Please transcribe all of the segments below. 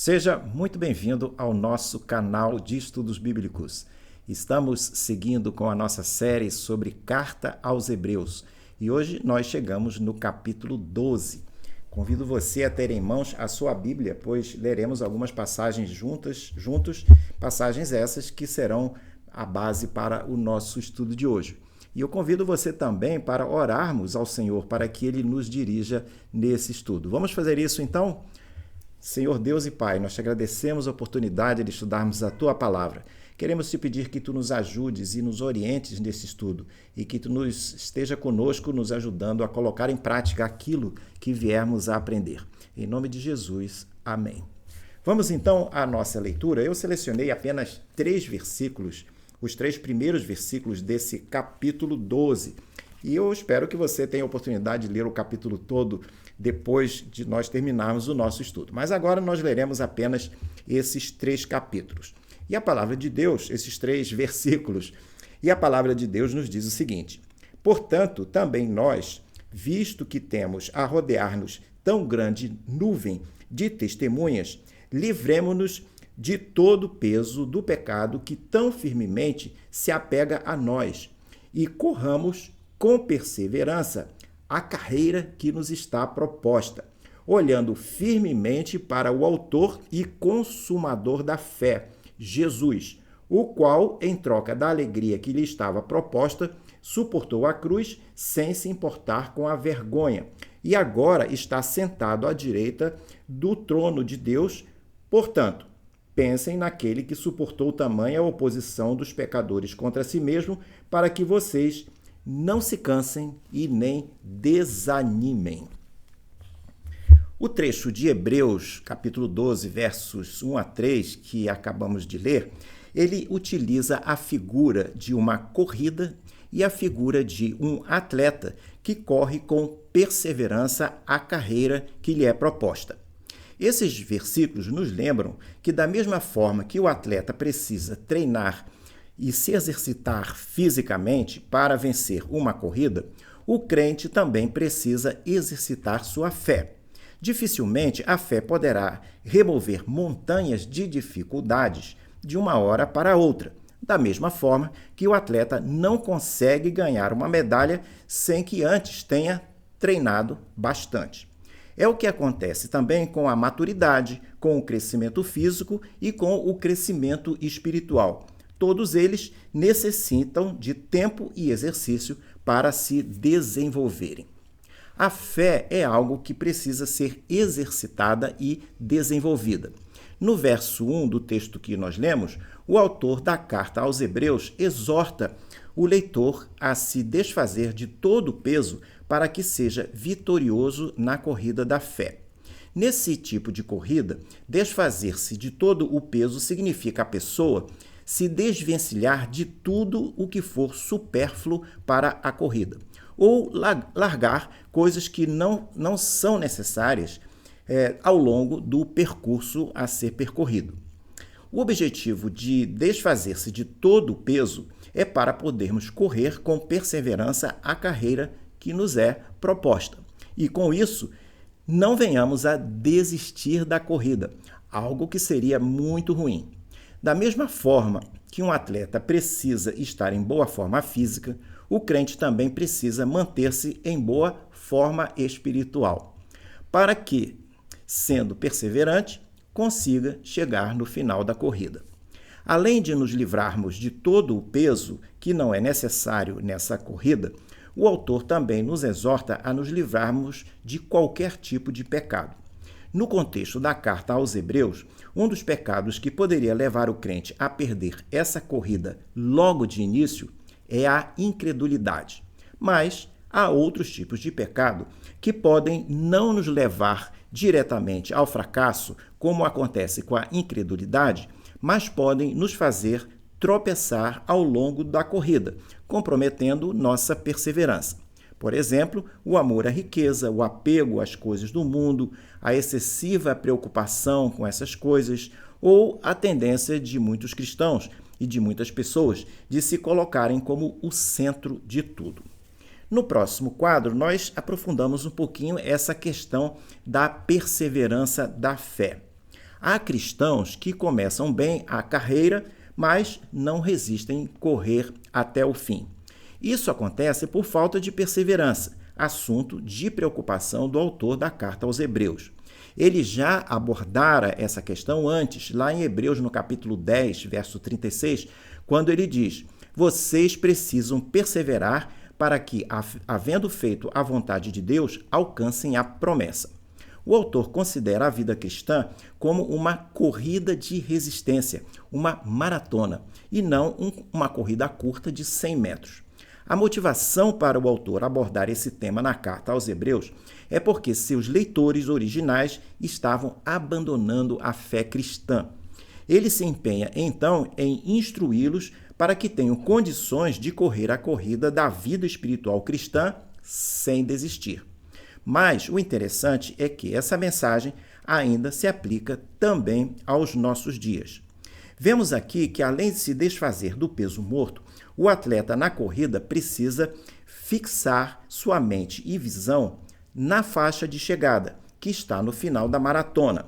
Seja muito bem-vindo ao nosso canal de estudos bíblicos. Estamos seguindo com a nossa série sobre Carta aos Hebreus e hoje nós chegamos no capítulo 12. Convido você a ter em mãos a sua Bíblia, pois leremos algumas passagens juntos, passagens essas que serão a base para o nosso estudo de hoje. E eu convido você também para orarmos ao Senhor para que Ele nos dirija nesse estudo. Vamos fazer isso então? Senhor Deus e Pai, nós te agradecemos a oportunidade de estudarmos a Tua Palavra. Queremos te pedir que Tu nos ajudes e nos orientes nesse estudo e que Tu esteja conosco, nos ajudando a colocar em prática aquilo que viermos a aprender. Em nome de Jesus, amém. Vamos então à nossa leitura. Eu selecionei apenas 3 versículos, os 3 primeiros versículos desse capítulo 12. E eu espero que você tenha a oportunidade de ler o capítulo todo depois de nós terminarmos o nosso estudo. Mas agora nós leremos apenas esses 3 capítulos. E a palavra de Deus, esses 3 versículos, e a palavra de Deus nos diz o seguinte: portanto, também nós, visto que temos a rodear-nos tão grande nuvem de testemunhas, livremo-nos de todo o peso do pecado que tão firmemente se apega a nós e corramos com perseverança a carreira que nos está proposta, olhando firmemente para o autor e consumador da fé, Jesus, o qual, em troca da alegria que lhe estava proposta, suportou a cruz sem se importar com a vergonha, e agora está sentado à direita do trono de Deus. Portanto, pensem naquele que suportou tamanha oposição dos pecadores contra si mesmo, para que vocês não se cansem e nem desanimem. O trecho de Hebreus, capítulo 12, versos 1 a 3, que acabamos de ler, ele utiliza a figura de uma corrida e a figura de um atleta que corre com perseverança a carreira que lhe é proposta. Esses versículos nos lembram que, da mesma forma que o atleta precisa treinar e se exercitar fisicamente para vencer uma corrida, o crente também precisa exercitar sua fé. Dificilmente a fé poderá remover montanhas de dificuldades de uma hora para outra, da mesma forma que o atleta não consegue ganhar uma medalha sem que antes tenha treinado bastante. É o que acontece também com a maturidade, com o crescimento físico e com o crescimento espiritual. Todos eles necessitam de tempo e exercício para se desenvolverem. A fé é algo que precisa ser exercitada e desenvolvida. No verso 1 do texto que nós lemos, o autor da carta aos Hebreus exorta o leitor a se desfazer de todo o peso para que seja vitorioso na corrida da fé. Nesse tipo de corrida, desfazer-se de todo o peso significa a pessoa se desvencilhar de tudo o que for supérfluo para a corrida, ou largar coisas que não são necessárias ao longo do percurso a ser percorrido. O objetivo de desfazer-se de todo o peso é para podermos correr com perseverança a carreira que nos é proposta. E com isso, não venhamos a desistir da corrida, algo que seria muito ruim. Da mesma forma que um atleta precisa estar em boa forma física, o crente também precisa manter-se em boa forma espiritual, para que, sendo perseverante, consiga chegar no final da corrida. Além de nos livrarmos de todo o peso que não é necessário nessa corrida, o autor também nos exorta a nos livrarmos de qualquer tipo de pecado. No contexto da carta aos Hebreus, um dos pecados que poderia levar o crente a perder essa corrida logo de início é a incredulidade. Mas há outros tipos de pecado que podem não nos levar diretamente ao fracasso, como acontece com a incredulidade, mas podem nos fazer tropeçar ao longo da corrida, comprometendo nossa perseverança. Por exemplo, o amor à riqueza, o apego às coisas do mundo, a excessiva preocupação com essas coisas, ou a tendência de muitos cristãos e de muitas pessoas de se colocarem como o centro de tudo. No próximo quadro, nós aprofundamos um pouquinho essa questão da perseverança da fé. Há cristãos que começam bem a carreira, mas não resistem correr até o fim. Isso acontece por falta de perseverança, assunto de preocupação do autor da carta aos Hebreus. Ele já abordara essa questão antes, lá em Hebreus, no capítulo 10, verso 36, quando ele diz: vocês precisam perseverar para que, havendo feito a vontade de Deus, alcancem a promessa. O autor considera a vida cristã como uma corrida de resistência, uma maratona, e não uma corrida curta de 100 metros. A motivação para o autor abordar esse tema na carta aos Hebreus é porque seus leitores originais estavam abandonando a fé cristã. Ele se empenha, então, em instruí-los para que tenham condições de correr a corrida da vida espiritual cristã sem desistir. Mas o interessante é que essa mensagem ainda se aplica também aos nossos dias. Vemos aqui que, além de se desfazer do peso morto, o atleta na corrida precisa fixar sua mente e visão na faixa de chegada, que está no final da maratona.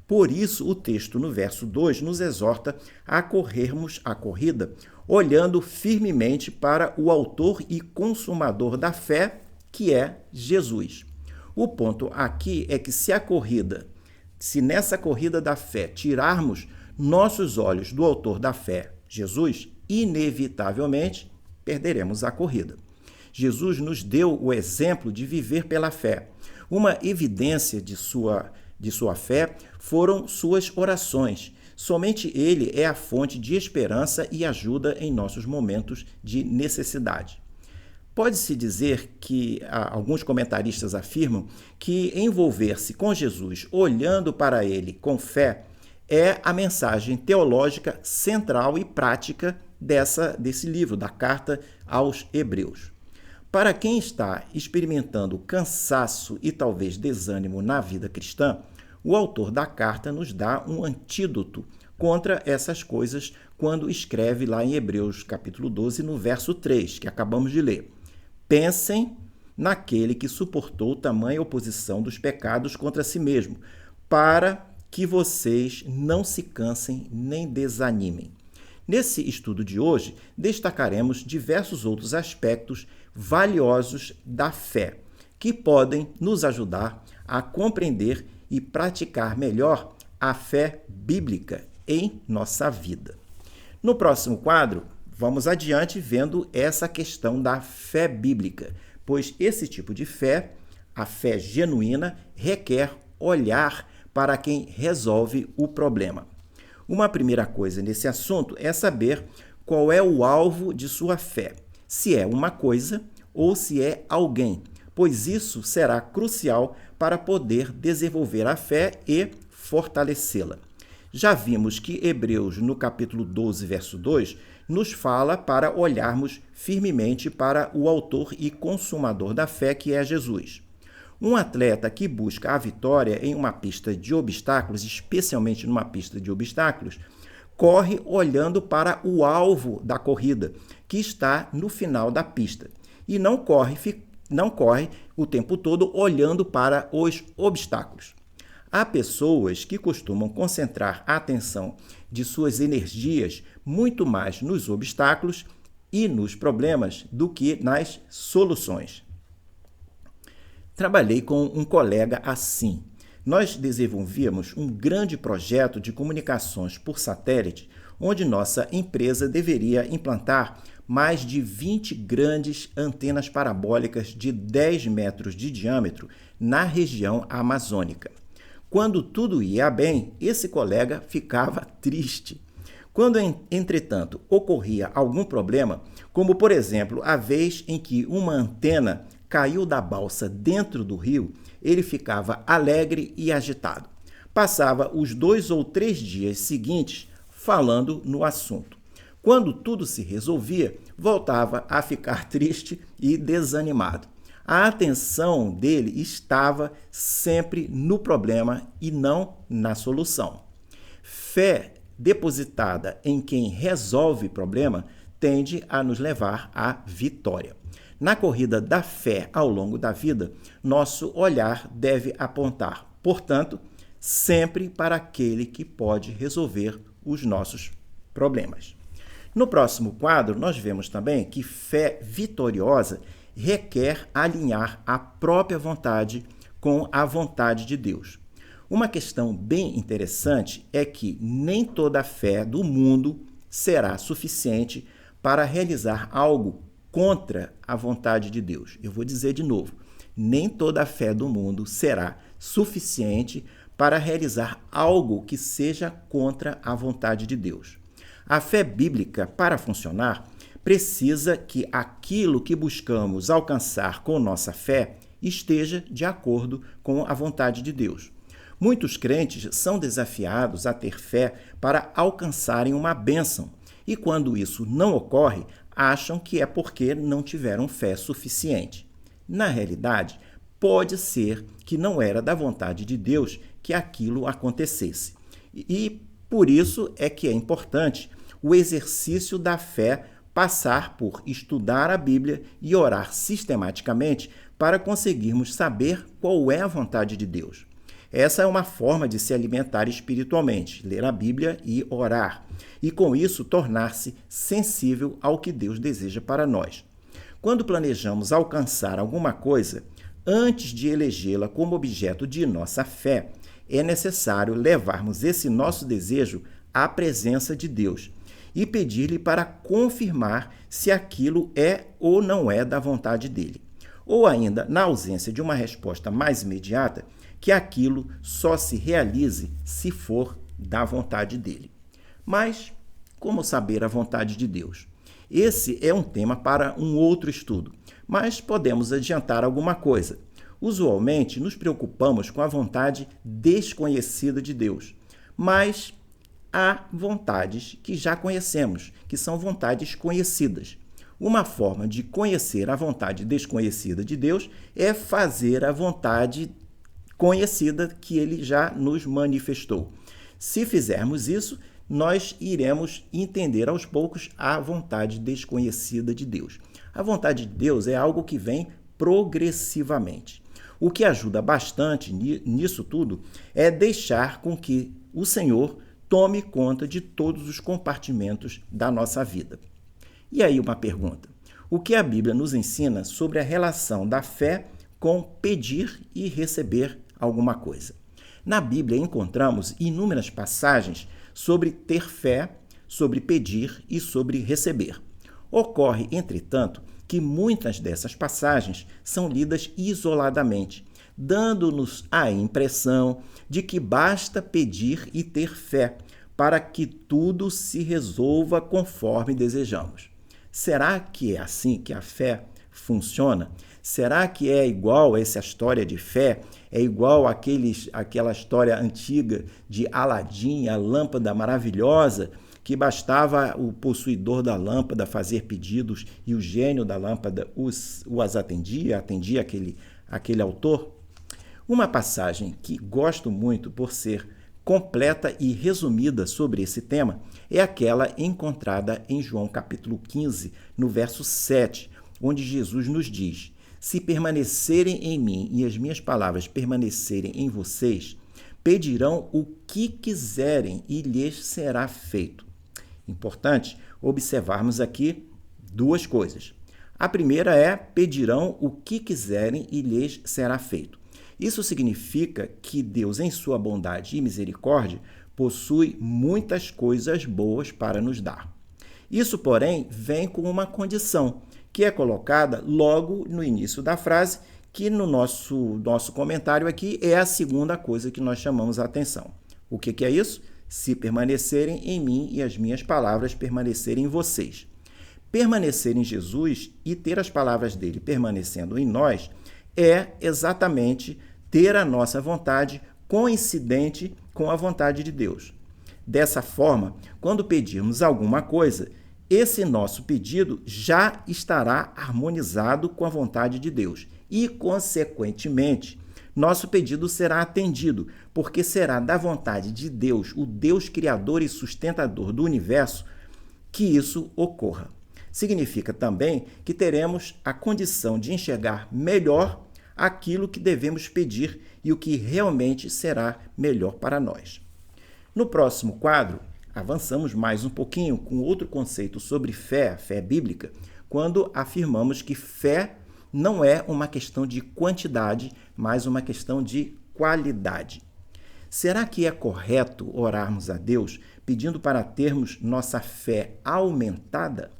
Por isso, o texto no verso 2 nos exorta a corrermos a corrida olhando firmemente para o autor e consumador da fé, que é Jesus. O ponto aqui é que se nessa corrida da fé tirarmos nossos olhos do autor da fé, Jesus, inevitavelmente perderemos a corrida. Jesus nos deu o exemplo de viver pela fé. Uma evidência de sua fé foram suas orações. Somente ele é a fonte de esperança e ajuda em nossos momentos de necessidade. Pode-se dizer que alguns comentaristas afirmam que envolver-se com Jesus olhando para ele com fé é a mensagem teológica central e prática desse livro, da carta aos Hebreus. Para quem está experimentando cansaço e talvez desânimo na vida cristã, o autor da carta nos dá um antídoto contra essas coisas quando escreve lá em Hebreus capítulo 12, no verso 3, que acabamos de ler. Pensem naquele que suportou tamanha oposição dos pecados contra si mesmo, para que vocês não se cansem nem desanimem. Nesse estudo de hoje, destacaremos diversos outros aspectos valiosos da fé, que podem nos ajudar a compreender e praticar melhor a fé bíblica em nossa vida. No próximo quadro, vamos adiante vendo essa questão da fé bíblica, pois esse tipo de fé, a fé genuína, requer olhar para quem resolve o problema. Uma primeira coisa nesse assunto é saber qual é o alvo de sua fé, se é uma coisa ou se é alguém, pois isso será crucial para poder desenvolver a fé e fortalecê-la. Já vimos que Hebreus, no capítulo 12, verso 2, nos fala para olharmos firmemente para o autor e consumador da fé, que é Jesus. Um atleta que busca a vitória em uma pista de obstáculos, especialmente numa pista de obstáculos, corre olhando para o alvo da corrida, que está no final da pista, e não corre o tempo todo olhando para os obstáculos. Há pessoas que costumam concentrar a atenção de suas energias muito mais nos obstáculos e nos problemas do que nas soluções. Trabalhei com um colega assim. Nós desenvolvíamos um grande projeto de comunicações por satélite, onde nossa empresa deveria implantar mais de 20 grandes antenas parabólicas de 10 metros de diâmetro na região amazônica. Quando tudo ia bem, esse colega ficava triste. Quando, entretanto, ocorria algum problema, como, por exemplo, a vez em que uma antena caiu da balsa dentro do rio, ele ficava alegre e agitado. Passava os 2 ou 3 dias seguintes falando no assunto. Quando tudo se resolvia, voltava a ficar triste e desanimado. A atenção dele estava sempre no problema e não na solução. Fé depositada em quem resolve problema tende a nos levar à vitória. Na corrida da fé ao longo da vida, nosso olhar deve apontar, portanto, sempre para aquele que pode resolver os nossos problemas. No próximo quadro, nós vemos também que fé vitoriosa requer alinhar a própria vontade com a vontade de Deus. Uma questão bem interessante é que nem toda a fé do mundo será suficiente para realizar algo contra a vontade de Deus. Eu vou dizer de novo, nem toda a fé do mundo será suficiente para realizar algo que seja contra a vontade de Deus. A fé bíblica, para funcionar, precisa que aquilo que buscamos alcançar com nossa fé esteja de acordo com a vontade de Deus. Muitos crentes são desafiados a ter fé para alcançarem uma bênção, e quando isso não ocorre, acham que é porque não tiveram fé suficiente. Na realidade, pode ser que não era da vontade de Deus que aquilo acontecesse. E por isso é que é importante o exercício da fé passar por estudar a Bíblia e orar sistematicamente para conseguirmos saber qual é a vontade de Deus. Essa é uma forma de se alimentar espiritualmente, ler a Bíblia e orar, e com isso tornar-se sensível ao que Deus deseja para nós. Quando planejamos alcançar alguma coisa, antes de elegê-la como objeto de nossa fé, é necessário levarmos esse nosso desejo à presença de Deus e pedir-lhe para confirmar se aquilo é ou não é da vontade dele. Ou ainda, na ausência de uma resposta mais imediata, que aquilo só se realize se for da vontade dele. Mas como saber a vontade de Deus? Esse é um tema para um outro estudo, mas podemos adiantar alguma coisa. Usualmente nos preocupamos com a vontade desconhecida de Deus, mas há vontades que já conhecemos, que são vontades conhecidas. Uma forma de conhecer a vontade desconhecida de Deus é fazer a vontade conhecida que ele já nos manifestou. Se fizermos isso, nós iremos entender aos poucos a vontade desconhecida de Deus. A vontade de Deus é algo que vem progressivamente. O que ajuda bastante nisso tudo é deixar com que o Senhor tome conta de todos os compartimentos da nossa vida. E aí uma pergunta: o que a Bíblia nos ensina sobre a relação da fé com pedir e receber alguma coisa? Na Bíblia encontramos inúmeras passagens sobre ter fé, sobre pedir e sobre receber. Ocorre, entretanto, que muitas dessas passagens são lidas isoladamente, dando-nos a impressão de que basta pedir e ter fé para que tudo se resolva conforme desejamos. Será que é assim que a fé funciona? Será que é igual essa história de fé? É igual aquela história antiga de Aladim, a lâmpada maravilhosa, que bastava o possuidor da lâmpada fazer pedidos e o gênio da lâmpada os atendia aquele autor? Uma passagem que gosto muito por ser completa e resumida sobre esse tema é aquela encontrada em João capítulo 15, no verso 7, onde Jesus nos diz: se permanecerem em mim e as minhas palavras permanecerem em vocês, pedirão o que quiserem e lhes será feito. Importante observarmos aqui duas coisas. A primeira é: pedirão o que quiserem e lhes será feito. Isso significa que Deus, em sua bondade e misericórdia, possui muitas coisas boas para nos dar. Isso, porém, vem com uma condição, que é colocada logo no início da frase, que no nosso comentário aqui é a segunda coisa que nós chamamos a atenção. O que é isso? Se permanecerem em mim e as minhas palavras permanecerem em vocês. Permanecer em Jesus e ter as palavras dele permanecendo em nós é exatamente ter a nossa vontade coincidente com a vontade de Deus. Dessa forma, quando pedirmos alguma coisa, esse nosso pedido já estará harmonizado com a vontade de Deus e, consequentemente, nosso pedido será atendido, porque será da vontade de Deus, o Deus criador e sustentador do universo, que isso ocorra. Significa também que teremos a condição de enxergar melhor aquilo que devemos pedir e o que realmente será melhor para nós. No próximo quadro, avançamos mais um pouquinho com outro conceito sobre fé, fé bíblica, quando afirmamos que fé não é uma questão de quantidade, mas uma questão de qualidade. Será que é correto orarmos a Deus pedindo para termos nossa fé aumentada?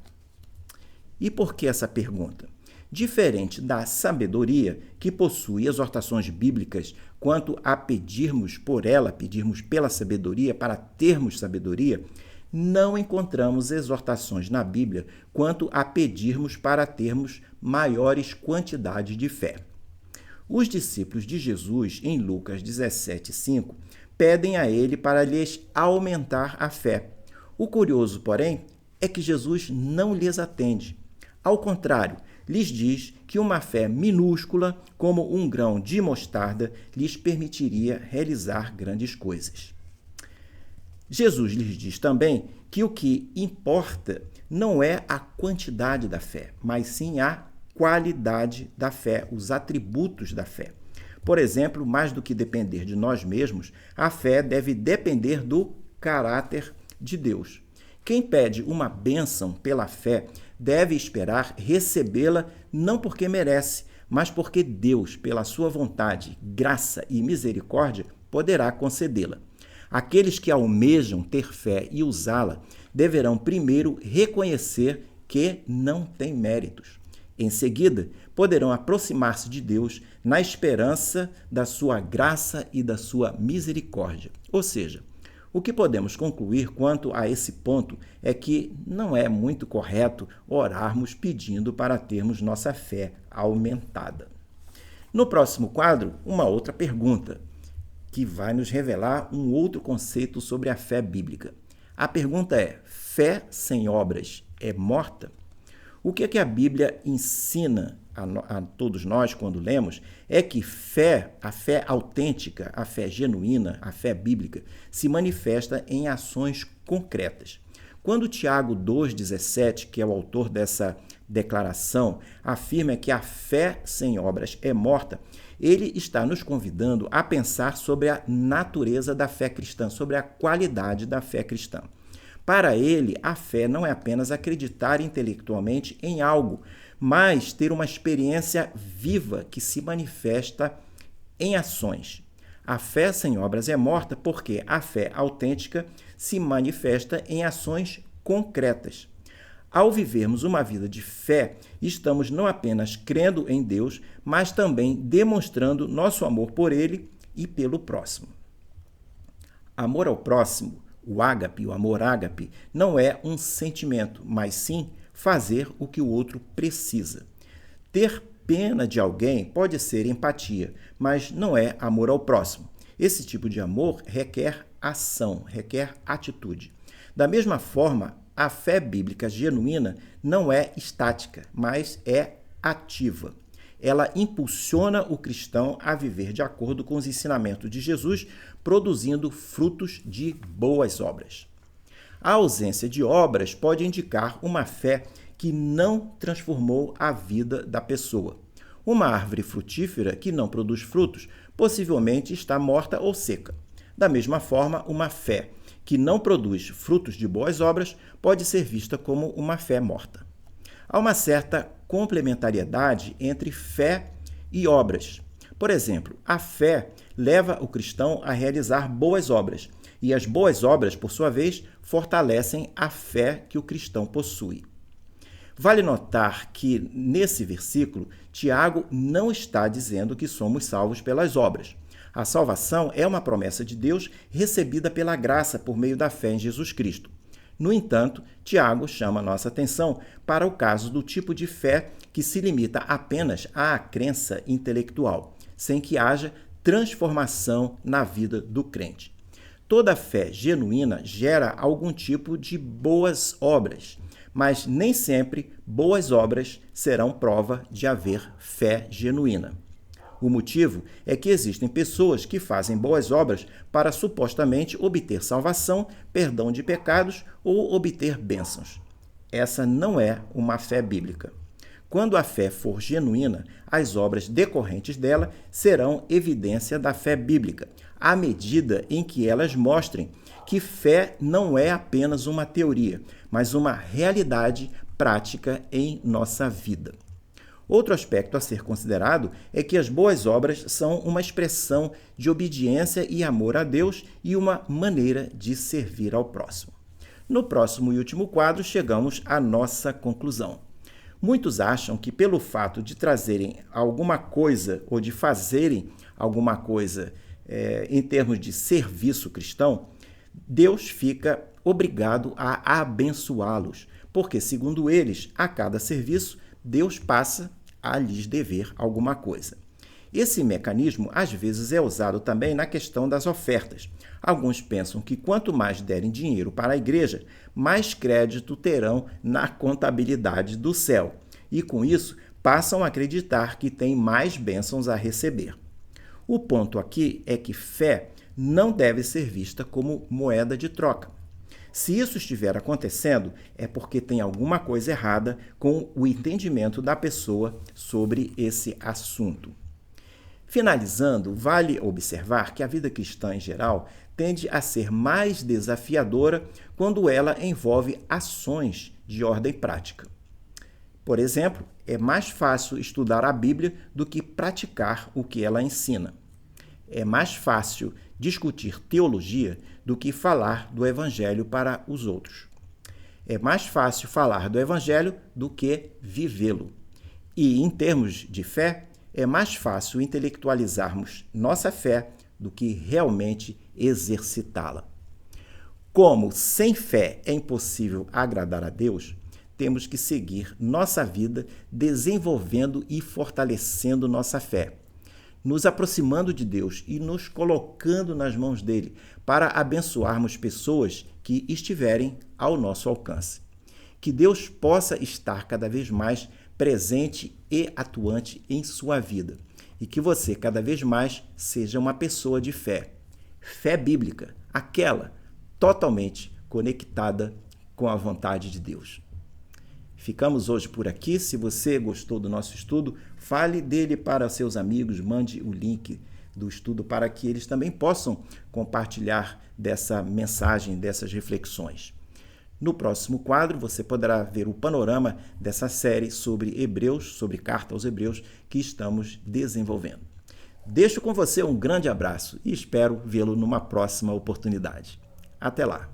E por que essa pergunta? Diferente da sabedoria, que possui exortações bíblicas quanto a pedirmos por ela, pedirmos pela sabedoria para termos sabedoria, não encontramos exortações na Bíblia quanto a pedirmos para termos maiores quantidades de fé. Os discípulos de Jesus, em Lucas 17:5, pedem a ele para lhes aumentar a fé. O curioso, porém, é que Jesus não lhes atende. Ao contrário, lhes diz que uma fé minúscula, como um grão de mostarda, lhes permitiria realizar grandes coisas. Jesus lhes diz também que o que importa não é a quantidade da fé, mas sim a qualidade da fé, os atributos da fé. Por exemplo, mais do que depender de nós mesmos, a fé deve depender do caráter de Deus. Quem pede uma bênção pela fé deve esperar recebê-la não porque merece, mas porque Deus, pela sua vontade, graça e misericórdia, poderá concedê-la. Aqueles que almejam ter fé e usá-la deverão primeiro reconhecer que não têm méritos. Em seguida, poderão aproximar-se de Deus na esperança da sua graça e da sua misericórdia. Ou seja, o que podemos concluir quanto a esse ponto é que não é muito correto orarmos pedindo para termos nossa fé aumentada. No próximo quadro, uma outra pergunta, que vai nos revelar um outro conceito sobre a fé bíblica. A pergunta é: fé sem obras é morta? O que é que a Bíblia ensina a todos nós quando lemos é que a fé autêntica, a fé genuína, a fé bíblica, se manifesta em ações concretas. Quando Tiago 2,17, que é o autor dessa declaração, afirma que a fé sem obras é morta, ele está nos convidando a pensar sobre a natureza da fé cristã, sobre a qualidade da fé cristã. Para ele, a fé não é apenas acreditar intelectualmente em algo, mas ter uma experiência viva que se manifesta em ações. A fé sem obras é morta porque a fé autêntica se manifesta em ações concretas. Ao vivermos uma vida de fé, estamos não apenas crendo em Deus, mas também demonstrando nosso amor por Ele e pelo próximo. Amor ao próximo, o ágape, o amor ágape, não é um sentimento, mas sim fazer o que o outro precisa. Ter pena de alguém pode ser empatia, mas não é amor ao próximo. Esse tipo de amor requer ação, requer atitude. Da mesma forma, a fé bíblica genuína não é estática, mas é ativa. Ela impulsiona o cristão a viver de acordo com os ensinamentos de Jesus, produzindo frutos de boas obras. A ausência de obras pode indicar uma fé que não transformou a vida da pessoa. Uma árvore frutífera que não produz frutos possivelmente está morta ou seca. Da mesma forma, uma fé que não produz frutos de boas obras pode ser vista como uma fé morta. Há uma certa complementariedade entre fé e obras. Por exemplo, a fé leva o cristão a realizar boas obras, e as boas obras, por sua vez, fortalecem a fé que o cristão possui. Vale notar que, nesse versículo, Tiago não está dizendo que somos salvos pelas obras. A salvação é uma promessa de Deus recebida pela graça por meio da fé em Jesus Cristo. No entanto, Tiago chama nossa atenção para o caso do tipo de fé que se limita apenas à crença intelectual, sem que haja transformação na vida do crente. Toda fé genuína gera algum tipo de boas obras, mas nem sempre boas obras serão prova de haver fé genuína. O motivo é que existem pessoas que fazem boas obras para supostamente obter salvação, perdão de pecados ou obter bênçãos. Essa não é uma fé bíblica. Quando a fé for genuína, as obras decorrentes dela serão evidência da fé bíblica, à medida em que elas mostrem que fé não é apenas uma teoria, mas uma realidade prática em nossa vida. Outro aspecto a ser considerado é que as boas obras são uma expressão de obediência e amor a Deus e uma maneira de servir ao próximo. No próximo e último quadro, chegamos à nossa conclusão. Muitos acham que pelo fato de trazerem alguma coisa ou de fazerem alguma coisa em termos de serviço cristão, Deus fica obrigado a abençoá-los, porque, segundo eles, a cada serviço, Deus passa a lhes dever alguma coisa. Esse mecanismo, às vezes, é usado também na questão das ofertas. Alguns pensam que quanto mais derem dinheiro para a igreja, mais crédito terão na contabilidade do céu. E, com isso, passam a acreditar que têm mais bênçãos a receber. O ponto aqui é que fé não deve ser vista como moeda de troca. Se isso estiver acontecendo, é porque tem alguma coisa errada com o entendimento da pessoa sobre esse assunto. Finalizando, vale observar que a vida cristã em geral tende a ser mais desafiadora quando ela envolve ações de ordem prática. Por exemplo, é mais fácil estudar a Bíblia do que praticar o que ela ensina. É mais fácil discutir teologia do que falar do Evangelho para os outros. É mais fácil falar do Evangelho do que vivê-lo. E, em termos de fé, é mais fácil intelectualizarmos nossa fé do que realmente exercitá-la. Como sem fé é impossível agradar a Deus, temos que seguir nossa vida desenvolvendo e fortalecendo nossa fé, nos aproximando de Deus e nos colocando nas mãos dele para abençoarmos pessoas que estiverem ao nosso alcance. Que Deus possa estar cada vez mais presente e atuante em sua vida e que você cada vez mais seja uma pessoa de fé. Fé bíblica, aquela totalmente conectada com a vontade de Deus. Ficamos hoje por aqui. Se você gostou do nosso estudo, fale dele para seus amigos, mande o link do estudo para que eles também possam compartilhar dessa mensagem, dessas reflexões. No próximo quadro, você poderá ver o panorama dessa série sobre Hebreus, sobre Carta aos Hebreus, que estamos desenvolvendo. Deixo com você um grande abraço e espero vê-lo numa próxima oportunidade. Até lá!